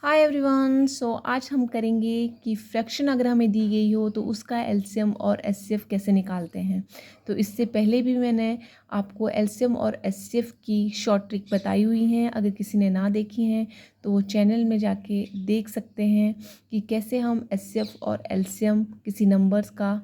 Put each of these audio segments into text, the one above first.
Hi everyone. आज हम करेंगे कि फ्रैक्शन अगर हमें दी गई हो तो उसका एलसीएम और एचसीएफ कैसे निकालते हैं। तो इससे पहले भी मैंने आपको एलसीएम और एचसीएफ की शॉर्ट ट्रिक बताई हुई हैं। अगर किसी ने ना देखी हैं तो वो चैनल में जाके देख सकते हैं कि कैसे हम एचसीएफ और एलसीएम किसी नंबर्स का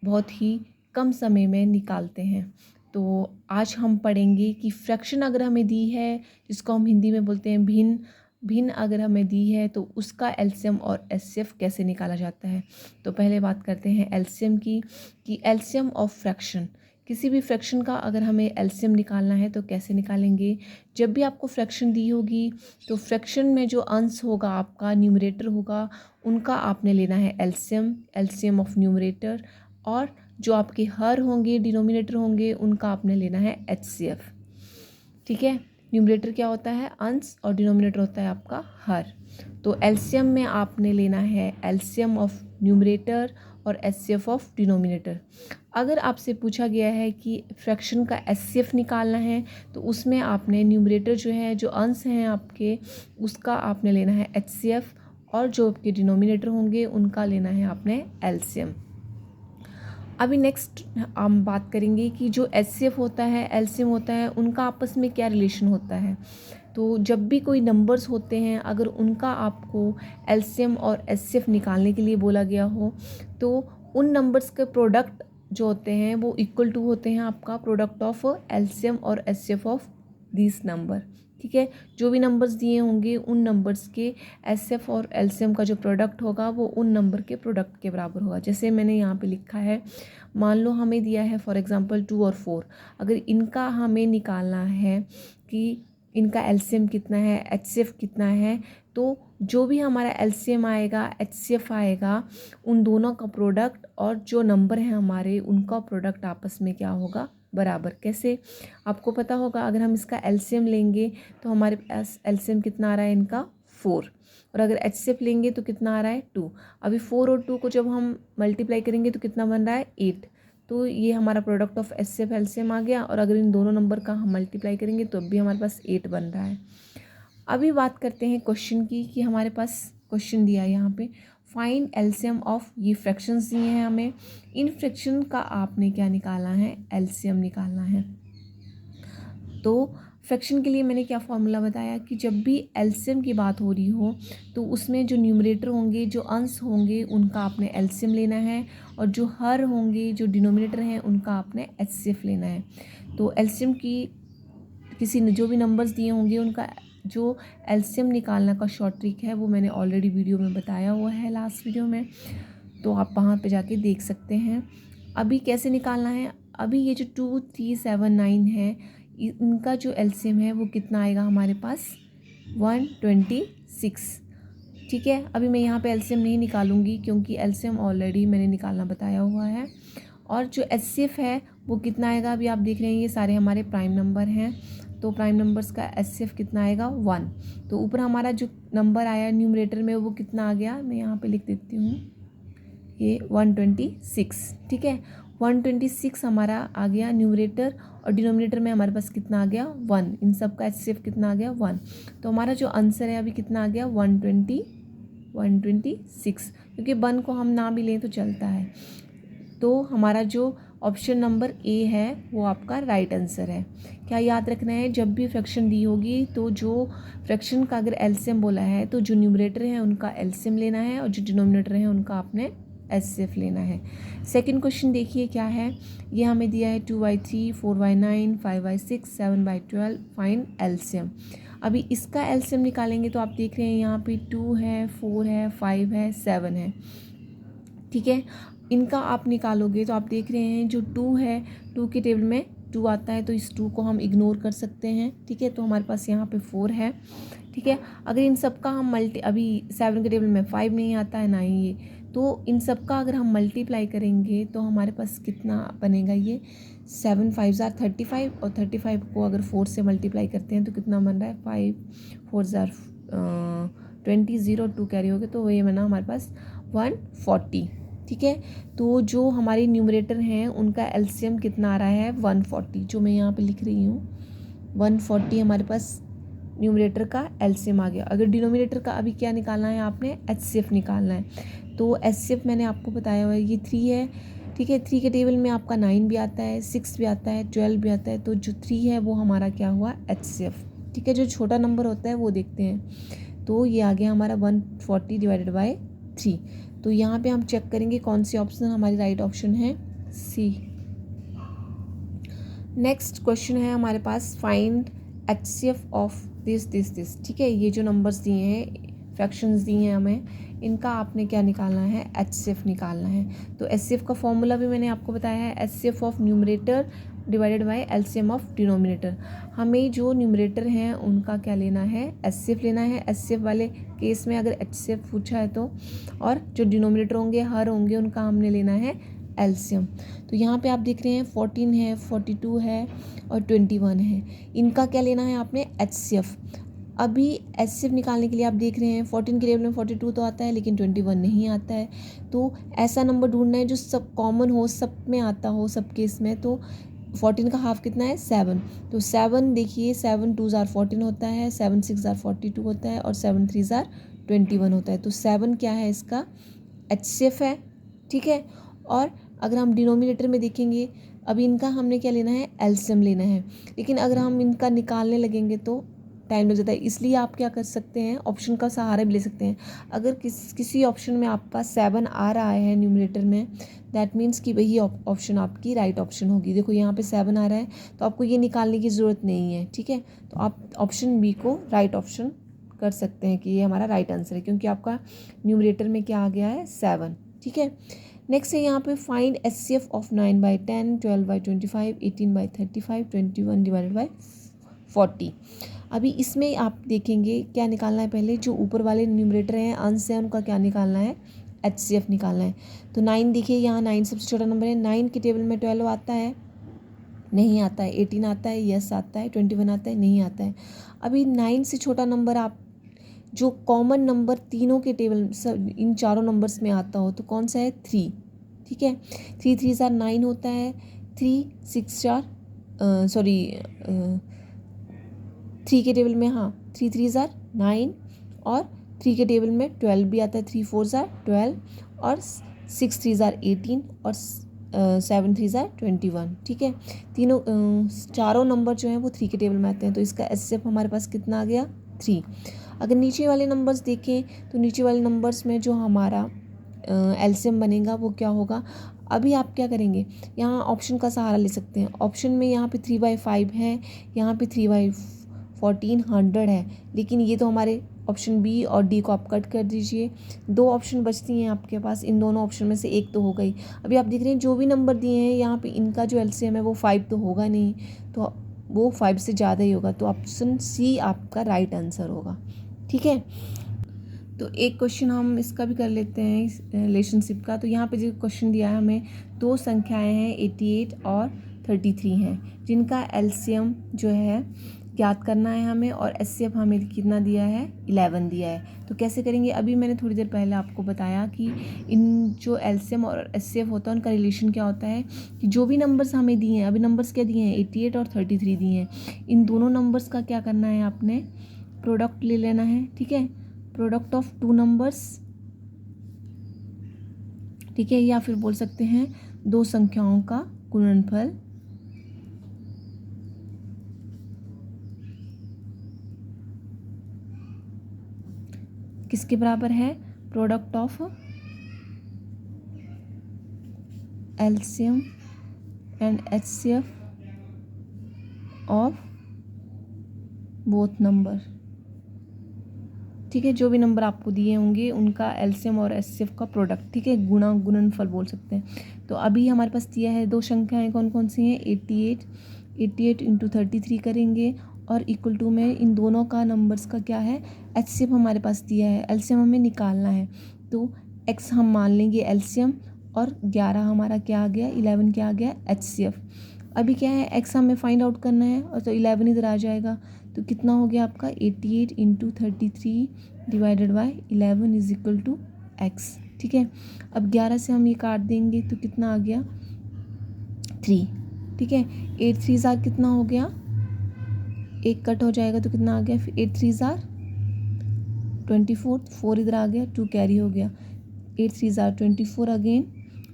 बहुत ही कम समय में निकालते हैं। तो आज हम पढ़ेंगे कि फ्रैक्शन अगर हमें दी है, जिसको हम हिंदी में बोलते हैं भिन्न, भिन्न अगर हमें दी है तो उसका एलसीएम और एचसीएफ कैसे निकाला जाता है। तो पहले बात करते हैं एलसीएम की, कि एलसीएम ऑफ फ्रैक्शन, किसी भी फ्रैक्शन का अगर हमें एलसीएम निकालना है तो कैसे निकालेंगे। जब भी आपको फ्रैक्शन दी होगी तो फ्रैक्शन में जो अंश होगा, आपका न्यूमरेटर होगा, उनका आपने लेना है एलसीएम, एलसीएम ऑफ न्यूमरेटर। और जो आपके हर होंगे, डिनोमिनेटर होंगे, उनका आपने लेना है एचसीएफ। ठीक है, न्यूमरेटर क्या होता है? अंश, और डिनोमिनेटर होता है आपका हर। तो एलसीएम में आपने लेना है एलसीएम ऑफ न्यूमरेटर और एचसीएफ ऑफ डिनोमिनेटर। अगर आपसे पूछा गया है कि फ्रैक्शन का एचसीएफ निकालना है तो उसमें आपने न्यूमरेटर जो है, जो अंश हैं आपके, उसका आपने लेना है एचसीएफ, और जो आपके डिनोमिनेटर होंगे उनका लेना है आपने एलसीएम। अभी नेक्स्ट हम बात करेंगे कि जो एचसीएफ होता है, एलसीएम होता है, उनका आपस में क्या रिलेशन होता है। तो जब भी कोई नंबर्स होते हैं, अगर उनका आपको एलसीएम और एचसीएफ निकालने के लिए बोला गया हो तो उन नंबर्स के प्रोडक्ट जो होते हैं वो इक्वल टू होते हैं आपका प्रोडक्ट ऑफ एलसीएम और एचसीएफ ऑफ दिस नंबर। ठीक है, जो भी नंबर्स दिए होंगे उन नंबर्स के एचसीएफ और एलसीएम का जो प्रोडक्ट होगा वो उन नंबर के प्रोडक्ट के बराबर होगा। जैसे मैंने यहाँ पे लिखा है, मान लो हमें दिया है फॉर एग्जांपल 2 और 4, अगर इनका हमें निकालना है कि इनका एलसीएम कितना है, एचसीएफ कितना है, तो जो भी हमारा एलसीएम आएगा, एचसीएफ आएगा, उन दोनों का प्रोडक्ट और जो नंबर है हमारे, उनका प्रोडक्ट आपस में क्या होगा? बराबर। कैसे? आपको पता होगा, अगर हम इसका एलसीएम लेंगे तो हमारे पास एलसीएम कितना आ रहा है इनका? 4, और अगर एचसीएफ लेंगे तो कितना आ रहा है? 2। अभी 4 और 2 को जब हम मल्टीप्लाई करेंगे तो कितना बन रहा है? 8। तो ये हमारा प्रोडक्ट ऑफ एचसीएफ एलसीएम आ गया, और अगर इन दोनों नंबर का हम मल्टीप्लाई करेंगे तो भी हमारे पास 8 बन रहा है। अभी बात करते हैं क्वेश्चन की, कि हमारे पास क्वेश्चन दिया है यहाँ पे, फाइंड एलसीएम ऑफ, ये फ्रैक्शंस दिए हैं हमें, इन फ्रैक्शन का आपने क्या निकालना है? एलसीएम निकालना है। तो फ्रैक्शन के लिए मैंने क्या फॉर्मूला बताया कि जब भी एलसीएम की बात हो रही हो तो उसमें जो न्यूमरेटर होंगे, जो अंश होंगे, उनका आपने एलसीएम लेना है, और जो हर होंगे, जो डिनोमिनेटर हैं, उनका आपने एचसीएफ लेना है। तो एलसीएम की किसी ने जो भी नंबर्स दिए होंगे उनका जो एलसीएम निकालना का शॉर्ट ट्रिक है वो मैंने ऑलरेडी वीडियो में बताया हुआ है, लास्ट वीडियो में, तो आप वहाँ पे जाके देख सकते हैं। अभी कैसे निकालना है? अभी ये जो 2, 3, 7, 9 है, इनका जो एलसीएम है वो कितना आएगा हमारे पास? 126। ठीक है, अभी मैं यहाँ पे एलसीएम नहीं निकालूंगी क्योंकि एलसीएम ऑलरेडी मैंने निकालना बताया हुआ है। और जो एचसीएफ है वो कितना आएगा? अभी आप देख रहे हैं ये सारे हमारे प्राइम नंबर हैं, तो प्राइम नंबर्स का एचसीएफ कितना आएगा? 1। तो ऊपर हमारा जो नंबर आया न्यूमरेटर में वो कितना आ गया? मैं यहाँ पे लिख देती हूँ, ये 126। ठीक है, 126 हमारा आ गया न्यूमरेटर, और डिनोमिनेटर में हमारे पास कितना आ गया? 1। इन सब का एचसीएफ कितना आ गया? 1। तो हमारा जो आंसर है अभी कितना आ गया? 126, क्योंकि 1 को हम ना भी लें तो चलता है। तो हमारा जो ऑप्शन नंबर ए है वो आपका राइट आंसर है। क्या याद रखना है? जब भी फ्रैक्शन दी होगी तो जो फ्रैक्शन का अगर एलसीएम बोला है तो जो न्यूमरेटर है उनका एलसीएम लेना है, और जो डिनोमिनेटर है उनका आपने एचसीएफ लेना है। सेकंड क्वेश्चन देखिए क्या है, ये हमें दिया है 2/3, 4/9, 5/6, 7/12, फाइंड एलसीएम। अभी इसका एलसीएम निकालेंगे तो आप देख रहे हैं यहाँ पे 2 है, 4 है, 5 है, 7 है। ठीक है, इनका आप निकालोगे तो आप देख रहे हैं जो 2 है, 2 के टेबल में 2 आता है, तो इस 2 को हम इग्नोर कर सकते हैं। ठीक है, तो हमारे पास यहाँ पे 4 है। ठीक है, अगर इन सब का हम अभी 7 के टेबल में 5 नहीं आता है ना ही ये, तो इन सब का अगर हम मल्टीप्लाई करेंगे तो हमारे पास कितना बनेगा? ये 7 5 ज़ार 35, और 35 को अगर 4 से मल्टीप्लाई करते हैं तो कितना बन रहा है? 5 4 ज़ार 20, 0 2 कैरी हो गए, तो ये बना हमारे पास 140। ठीक है, तो जो हमारे न्यूमरेटर हैं उनका एलसीएम कितना आ रहा है? 140, जो मैं यहाँ पे लिख रही हूँ 140 हमारे पास न्यूमरेटर का एलसीएम आ गया। अगर डिनोमिनेटर का अभी क्या निकालना है, आपने एचसीएफ निकालना है। तो एचसीएफ मैंने आपको बताया हुआ है, ये 3 है, ठीक है। 3 के टेबल में आपका 9 भी आता है, 6 भी आता है, 12 भी आता है। तो जो 3 है वो हमारा क्या हुआ, एचसीएफ, ठीक है। जो छोटा नंबर होता है वो देखते हैं। तो ये आ गया हमारा 140 डिवाइडेड बाय 3। तो यहाँ पे हम चेक करेंगे कौन सी ऑप्शन हमारी राइट ऑप्शन है, सी। नेक्स्ट क्वेश्चन है हमारे पास, फाइंड एचसीएफ ऑफ दिस, ठीक है। ये जो नंबर्स दिए हैं, फ्रैक्शंस दिए हैं हमें, इनका आपने क्या निकालना है, एचसीएफ निकालना है। तो एचसीएफ का फॉर्मूला भी मैंने आपको बताया है, HCF of numerator divided by LCM of denominator. हमें जो न्यूमरेटर हैं उनका क्या लेना है, एचसीएफ लेना है। एचसीएफ वाले केस में अगर एचसीएफ पूछा है तो, और जो डिनोमिनेटर होंगे, हर होंगे, उनका हमने लेना है एलसीएम। तो यहाँ पे आप देख रहे हैं 14 है, 42 है और 21 है, इनका क्या लेना है आपने, एचसीएफ। अभी एचसीएफ निकालने के लिए आप देख रहे हैं 14 के टेबल में 42 तो आता है लेकिन 21 नहीं आता है। तो ऐसा नंबर ढूंढना है जो सब कॉमन हो, सब में आता हो, सब केस में। तो 14 का हाफ कितना है, 7। तो 7 देखिए, 7 2 ज़ार 14 होता है, 7 6 ज़ार 42 होता है और 7 3 ज़ार 21 होता है। तो 7 क्या है, इसका एचसीएफ है, ठीक है। और अगर हम डिनोमिनेटर में देखेंगे, अभी इनका हमने क्या लेना है, एलसीएम लेना है। लेकिन अगर हम इनका निकालने लगेंगे तो टाइम लग जाता है, इसलिए आप क्या कर सकते हैं, ऑप्शन का सहारा भी ले सकते हैं। अगर किसी ऑप्शन में आपका 7 आ रहा है न्यूमरेटर में, दैट मीन्स कि वही ऑप्शन आपकी राइट ऑप्शन होगी। देखो यहाँ पे 7 आ रहा है तो आपको ये निकालने की ज़रूरत नहीं है, ठीक है। तो आप ऑप्शन बी को राइट ऑप्शन कर सकते हैं कि ये हमारा राइट आंसर है, क्योंकि आपका न्यूमरेटर में क्या आ गया है, 7, ठीक है। नेक्स्ट है यहाँ पे, find HCF of 9/10, 12/25, 18/35, 21 divided by 40। अभी इसमें आप देखेंगे क्या निकालना है, पहले जो ऊपर वाले न्यूमरेटर हैं, अंश है, उनका क्या निकालना है, एचसीएफ निकालना है। तो 9 देखिए, यहाँ 9 सबसे छोटा नंबर है। 9 के टेबल में 12 आता है, नहीं आता है। 18 आता है, यस आता है। 21 आता है, नहीं आता है। अभी 9 से छोटा नंबर आप जो कॉमन नंबर तीनों के टेबल सब इन चारों नंबर्स में आता हो तो कौन सा है, 3, ठीक है। 3 3 ज़ार 9 होता है, 3 6 4 सॉरी 3 के टेबल में, हाँ 3 3 ज़ार 9 और 3 के टेबल में 12 भी आता है, 3 4 ज़ार 12 और 6 3 ज़ार 18 और 7 3 ज़ार 21, ठीक है। तीनों चारों नंबर जो हैं वो 3 के टेबल में आते हैं। तो इसका एचसीएफ हमारे पास कितना आ गया, 3। अगर नीचे वाले नंबर्स देखें तो नीचे वाले नंबर्स में जो हमारा एलसीएम बनेगा वो क्या होगा। अभी आप क्या करेंगे, यहाँ ऑप्शन का सहारा ले सकते हैं। ऑप्शन में यहाँ पे 3/5 है, यहाँ पे 3/14 100 है, लेकिन ये तो हमारे ऑप्शन बी और डी को आप कट कर दीजिए। 2 ऑप्शन बचती हैं आपके पास, इन दोनों ऑप्शन में से एक तो हो गई। अभी आप देख रहे हैं जो भी नंबर दिए हैं यहाँ पे, इनका जो एलसीएम है वो 5 तो होगा नहीं, तो वो 5 से ज़्यादा ही होगा। तो ऑप्शन सी आपका राइट आंसर होगा, ठीक है। तो एक क्वेश्चन हम इसका भी कर लेते हैं, रिलेशनशिप का। तो यहाँ पे जो क्वेश्चन दिया है हमें, 2 संख्याएं हैं 88 और 33 हैं, जिनका एलसीएम जो है ज्ञात करना है हमें, और एचसीएफ हमें कितना दिया है, 11 दिया है। तो कैसे करेंगे, अभी मैंने थोड़ी देर पहले आपको बताया कि इन जो एलसीएम और एचसीएफ होता है उनका रिलेशन क्या होता है, कि जो भी नंबर्स हमें दिए हैं, अभी नंबर्स क्या दिए हैं, 88 और 33 दिए हैं, इन दोनों नंबर्स का क्या करना है, आपने प्रोडक्ट ले लेना है, ठीक है। प्रोडक्ट ऑफ 2 नंबर्स, ठीक है, या फिर बोल सकते हैं 2 संख्याओं का गुणनफल, किसके बराबर है, product of LCM and HCF of both number, ठीक है। जो भी नंबर आपको दिए होंगे उनका एलसीएम और एचसीएफ का प्रोडक्ट, ठीक है, गुणनफल बोल सकते हैं। तो अभी हमारे पास दिया है 2 संख्याएं, कौन कौन सी हैं, 88 इंटू 33 करेंगे, और इक्वल टू में इन दोनों का नंबर्स का क्या है, एचसीएफ हमारे पास दिया है, एलसीएम हमें निकालना है। तो एक्स हम मान लेंगे एलसीएम, और 11 हमारा क्या आ गया, 11 क्या आ गया, एचसीएफ। अभी क्या है, एक्स हमें फाइंड आउट करना है, और तो 11 इधर आ जाएगा। तो कितना हो गया आपका, 88 into 33 divided by 11 is equal to x, ठीक है। अब 11 से हम ये काट देंगे तो कितना आ गया, 3, ठीक है। 8 3 कितना हो गया, एक कट हो जाएगा तो कितना आ गया, फिर 8 3 ज़ार 24, 4 इधर आ गया, 2 कैरी हो गया, 8 3 ज़ार 24 अगेन,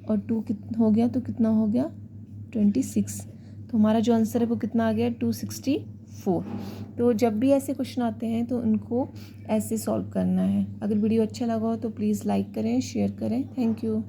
और 2 हो गया तो कितना हो गया 26। तो हमारा जो आंसर है वो कितना आ गया 264। तो जब भी ऐसे क्वेश्चन आते हैं तो उनको ऐसे सॉल्व करना है। अगर वीडियो अच्छा लगा हो तो प्लीज़ लाइक करें, शेयर करें। Thank you.